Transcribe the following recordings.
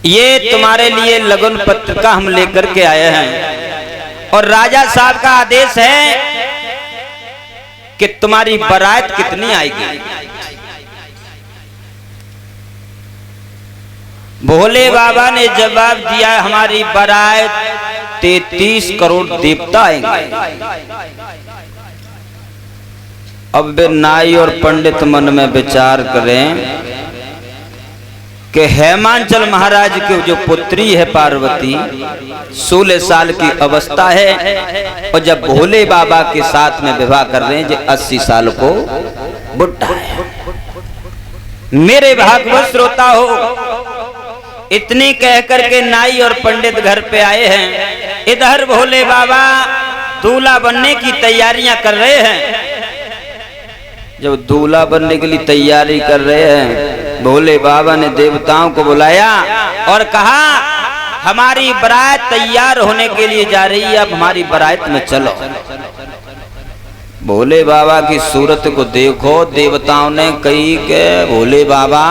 ये तुम्हारे लिए लगन पत्र का हम लेकर के आए हैं और राजा साहब का आदेश है कि तुम्हारी बारात कितनी आएगी। भोले बाबा ने जवाब दिया, हमारी बारात 33 करोड़ देवता आएंगे। अब वे नाई और पंडित मन में विचार करें कि हेमांचल महाराज की जो पुत्री है पार्वती 16 साल की अवस्था है और जब भोले बाबा के साथ में विवाह कर रहे हैं जो 80 साल को बुढ़ा है। मेरे भागवत श्रोता हो, इतनी कह करके नाई और पंडित घर पे आए हैं। इधर भोले बाबा दूल्हा बनने की तैयारियां कर रहे हैं। जब दूल्हा बनने के लिए तैयारी कर रहे हैं, भोले बाबा ने देवताओं को बुलाया और कहा, हमारी बारात तैयार होने के लिए जा रही है, अब हमारी बारात में चलो। भोले बाबा की सूरत को देखो, देवताओं ने कही कि भोले बाबा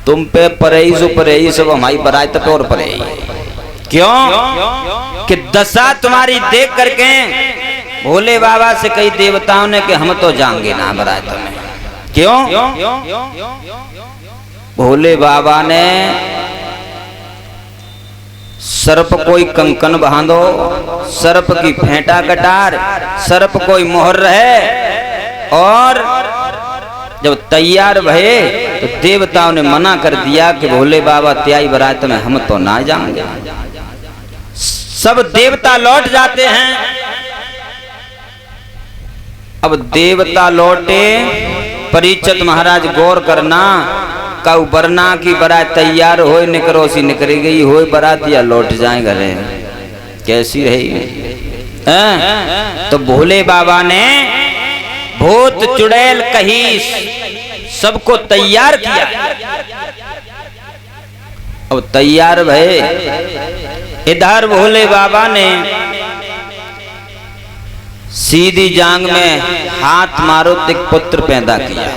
तुम पे परेई सो परेई, सब हमारी बारात पे और परेई। क्यों कि दशा तुम्हारी देख करके भोले बाबा से कई देवताओं ने कि हम तो जाएंगे ना बारात में। क्यों? भोले बाबा ने सर्प कोई कंकन बांधो, सर्प की फेंटा कटार, सर्प कोई मोहर रहे। और जब तैयार भये तो देवताओं ने मना कर दिया कि भोले बाबा त्याई बारात में हम तो ना जाएंगे। सब देवता लौट जाते हैं। अब देवता लौटे, परीक्षित महाराज गौर करना, कऊ बरना की बारात तैयार हो निकरो सी निकली गई हो बारात या लौट जाए घरे, कैसी रहेगी। तो भोले बाबा ने भूत चुड़ैल कही सबको तैयार किया। अब तैयार भये, इधर भोले बाबा ने सीधी जांग में हाथ मारो तो एक पुत्र पैदा किया,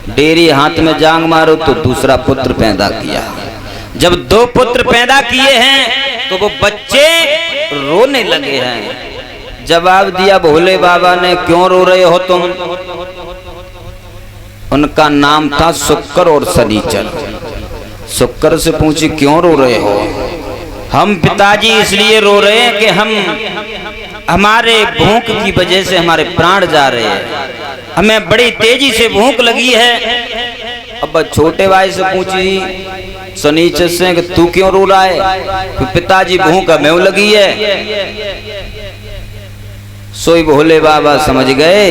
डेरी हाथ में जांग मारो तो दूसरा पुत्र पैदा किया। जब 2 पुत्र पैदा किए हैं तो वो बच्चे रोने लगे हैं। जवाब दिया भोले बाबा ने, क्यों रो रहे हो तुम? उनका नाम था शुक्र और शनिचर। शुक्र से पूछी क्यों रो रहे हो? हम पिताजी इसलिए रो रहे हैं कि हमारे भूख की वजह से हमारे प्राण जा रहे हैं, हमें बड़ी तेजी से भूख लगी है। अब छोटे भाई से पूछी शनिचर से कि तू क्यों रो रहा है? पिताजी भूख हमें लगी है। सोई भोले बाबा समझ गए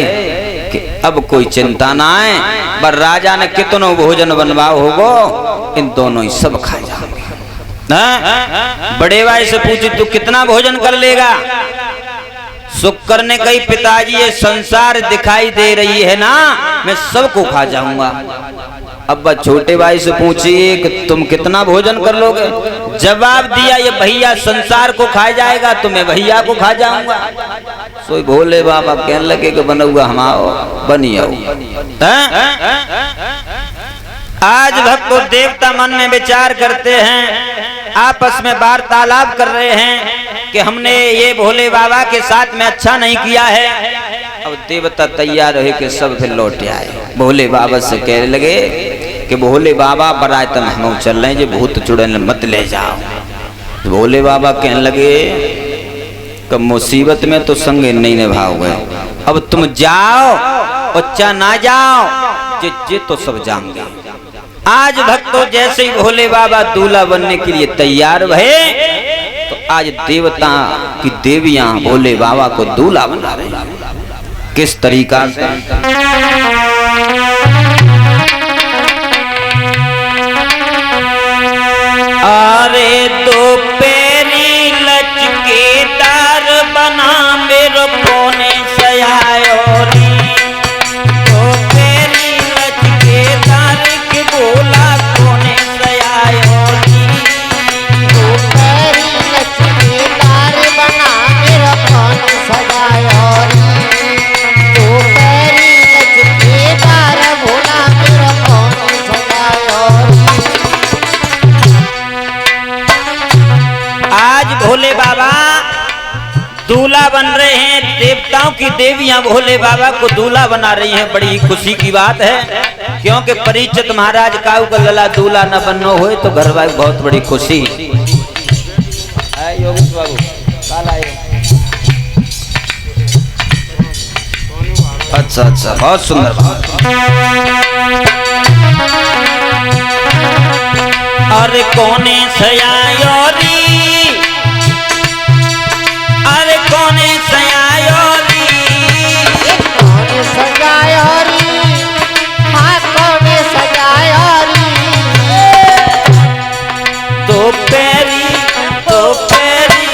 कि अब कोई चिंता ना है, पर राजा ने कितनों भोजन बनवाओ होगो, इन दोनों ही सब खा जाएंगे। बड़े भाई से पूछी तू कितना भोजन कर लेगा? शुक्र ने कही पिताजी ये संसार दिखाई दे रही है ना, मैं सबको खा जाऊंगा। अब छोटे भाई से पूछिए कि तुम कितना भोजन कर लोगे? जवाब दिया ये भैया संसार को खा जाएगा तो मैं भैया को खा जाऊंगा। सोई भोले बाबा कहने लगे कि बनूंगा हम आओ बनी आओ। आज भक्त और देवता मन में विचार करते हैं, आपस में वार्तालाप कर रहे हैं कि हमने ये भोले बाबा के साथ में अच्छा नहीं किया है। अब देवता तैयार है कि सब फिर लौट आए। भोले बाबा से कहने लगे कि भोले बाबा बारात में हम चल रहे हैं, जो भूत चुड़ैल मत ले जाओ। तो भोले बाबा कहने लगे कि मुसीबत में तो संग नहीं निभाओगे, अब तुम जाओ और चा ना जाओ जे तो सब जाएंगे। आज भक्तों जैसे ही भोले बाबा दूल्हा बनने के लिए तैयार भये तो आज देवता की देवियां भोले बाबा को दूल्हा बना रही हैं। किस तरीका से? अरे 2 पैरी लचकेदार बना मेरे पोने सयायोरी, 2 पैरी लचकेदार के बोला कोने सयायोरी, 2 पैरी लचकेदार बना मेरा पोने सयायोरी, 2 पैरी देवियां भोले बाबा को दूल्हा बना रही हैं, बड़ी खुशी की बात है। क्योंकि परीक्षित महाराज काऊ का लला दूल्हा न बनो हो तो घर वाले बहुत बड़ी खुशी। योगेश बाबू काल आए। अच्छा अच्छा, बहुत सुंदर बात। अरे कोने सयायोरी, अरे कोने सयायोरी, कोने सजायोरी, माँ कोने सजायोरी। दो पैरी दो पैरी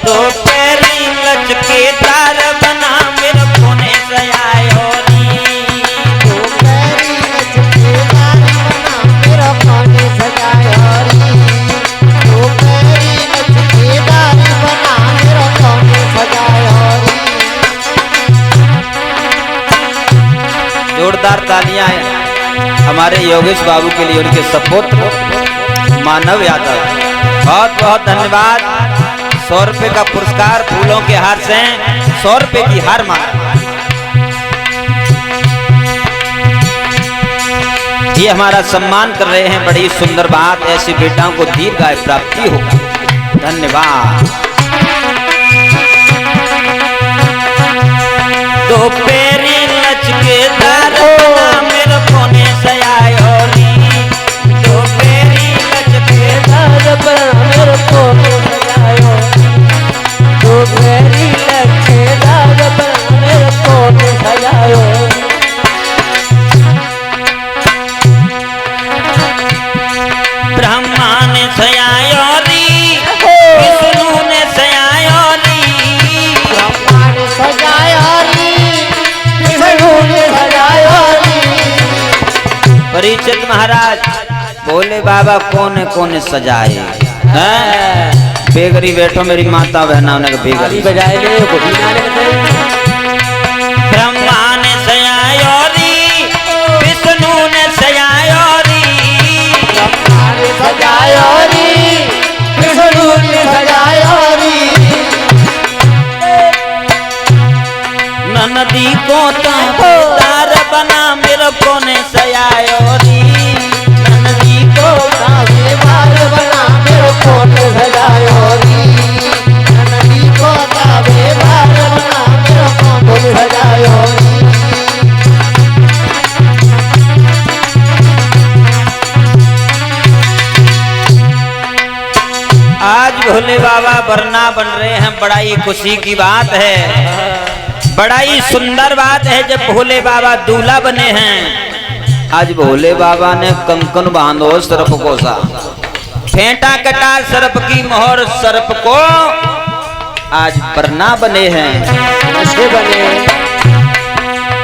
दो पैरी लचकेदार बना मेरे कोने सयायोरी। दो पैरी लचकेदार बना मेरा कोने सजायोरी। दो पैरी लचकेदार बना मेरा कोने सजायोरी। जोरदार तालियां हैं हमारे योगेश बाबू के लिए, उनके सपुत्र मानव यादव। बहुत बहुत धन्यवाद। 100 रुपए का पुरस्कार फूलों के हार से 100 रुपए की हार मार। ये हमारा सम्मान कर रहे हैं, बड़ी सुंदर बात। ऐसी बेटाओं को दीर्घायु प्राप्ति हो। धन्यवाद। दो पेरी लचकेदार बना मेरे कोने सयायोरी। दो पेरी लचकेदार बना मेरे कोने सयायोरी। दो पेरी लचकेदार बना मेरे कोने सयायोरी। ब्रह्मा ने सयायोरी, विष्णु ने सयायोरी। ब्रह्मा ने सजायोरी, विष्णु ने सजायोरी। परीक्षित महाराज भोले बाबा कोने कोने सजाए हैं। बेगरी बैठो मेरी माता बहना, उन्हें बेगरी बजाए ले ब्रह्मा ने सयायोरी, विष्णु ने सयायोरी। ब्रह्मा ने सजायोरी, विष्णु ने सजायोरी। नदी को तार बना मेरे कोने सयायोरी। नदी को ताबेदार बना मेरे कोने सजायोरी। नदी को ताबेदार बना मेरे कोने सजायोरी। आज भोले बाबा वरना बन रहे हैं, बड़ा ही खुशी की बात है, बड़ा ही सुंदर बात है। जब भोले बाबा दूल्हा बने हैं, आज भोले बाबा ने कंकन बांधो सर्प को सा, फेंटा कटा सर्प की मोहर सर्प को, आज वरना बने हैं। कैसे बने?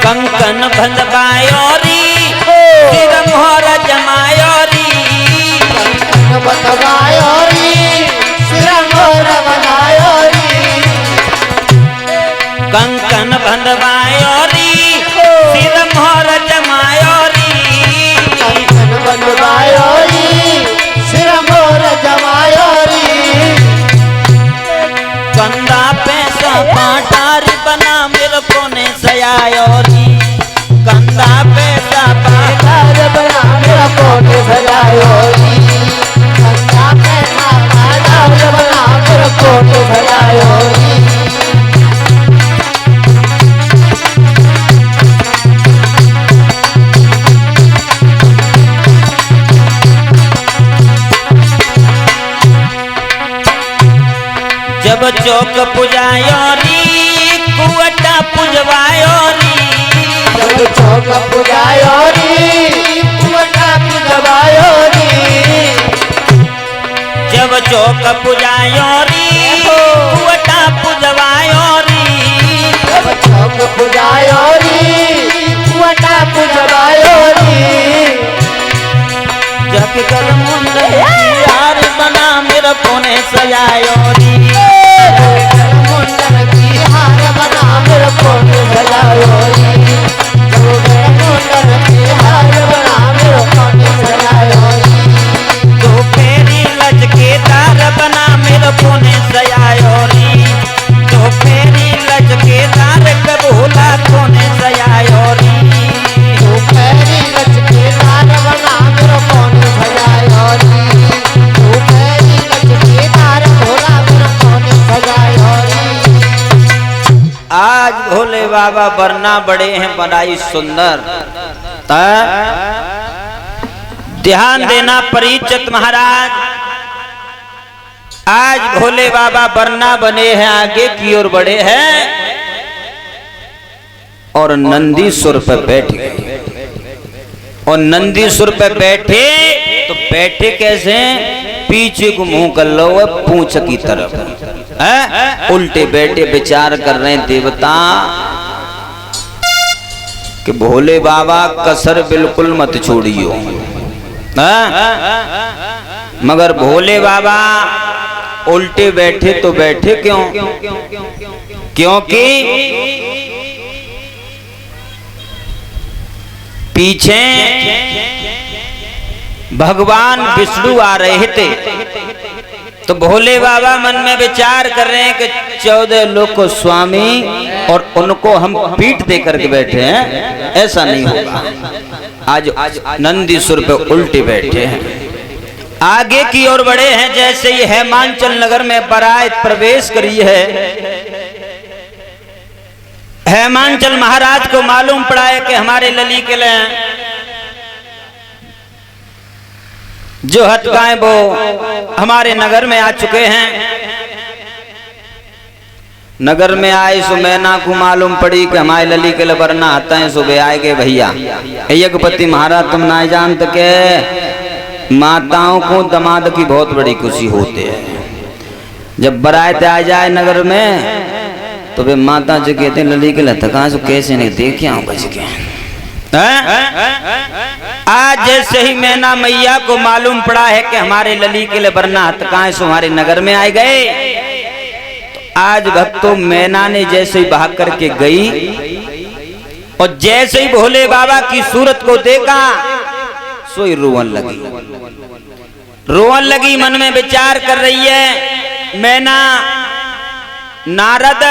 कंकन बंधवायोरी, सिर मोहर जमायोरी। बंधवायोरी, सिर मोहर बनायोरी। कंकन बंधवायोरी, सिर मोहर जमायोरी। कंकन बंधवायोरी, सिर मोहर जमायोरी। कंधा पैसा पाटारी बना मेरे कोने सयायोरी। कंधा पैसा पाटार बना मेरे कोने सजायोरी। कंधा पैसा पाटार बना मेरे कोने सजायोरी। जब चौक पुजायोरी, कुवटा पुजवायोरी। जब चौक पुजायोरी, कुवटा पुजवायोरी। जब चौक पुजायोरी, कुवटा पुजवायोरी। जब चौक पुजायोरी, कुवटा पुजवायोरी। जब कल मुंड यार बना मेरे कोने सयायोरी। मुंडन की हार बना मेरे कोने सजायोरी। मुंडन की हार बना मेरे कोने सजायोरी। दो फेरी लचकेदार बना मेरे कोने सयायोरी। दो फेरी लचकेदार कब बाबा वरना बड़े हैं बड़ाई सुंदर। ध्यान देना परीक्षित महाराज, आज भोले बाबा वरना बने हैं, आगे की ओर बढ़े हैं और नंदीसुर पर बैठ गए। और नंदीसुर पे बैठे तो बैठे कैसे, पीछे को मुंह कर लो पूंछ की तरफ है, उल्टे बैठे विचार कर रहे हैं देवता कि भोले बाबा कसर बिल्कुल मत छोड़ियो। मगर भोले बाबा उल्टे बैठे तो बैठे क्यों, क्योंकि पीछे भगवान विष्णु आ रहे थे। तो भोले बाबा मन में विचार कर रहे हैं कि 14 लोग को स्वामी और उनको हम पीठ दे करके बैठे हैं, ऐसा नहीं होगा। आज नंदीसुर पे उल्टे बैठे हैं, आगे की ओर बढ़े हैं। जैसे ही हेमांचल नगर में बारात प्रवेश करी है, हेमांचल महाराज को मालूम पड़ा है कि हमारे लली के लिए जो हटकाएं वो हमारे नगर में आ चुके हैं। नगर में आए सो मैना को मालूम पड़ी कि हमारे लली के लिए वरना आता है। सुबह आए गए भैया यज्ञपति महाराज तुम ना जानते के माताओं को दामाद की बहुत बड़ी खुशी होती है। जब बारात आ जाए नगर में तो वे माता जी कहते हैं लली के लथका सो कैसे नहीं देखे आऊं बच गए। आज जैसे ही मैना मैया को मालूम पड़ा है कि हमारे लली के लिए वरना हतकाएं सो हमारे नगर में आए गए, तो आज भक्तों मैना ने जैसे ही भाग करके गई और जैसे ही भोले बाबा की सूरत को देखा सोई रोवन लगी। रोवन लगी, मन में विचार कर रही है। मैना नारद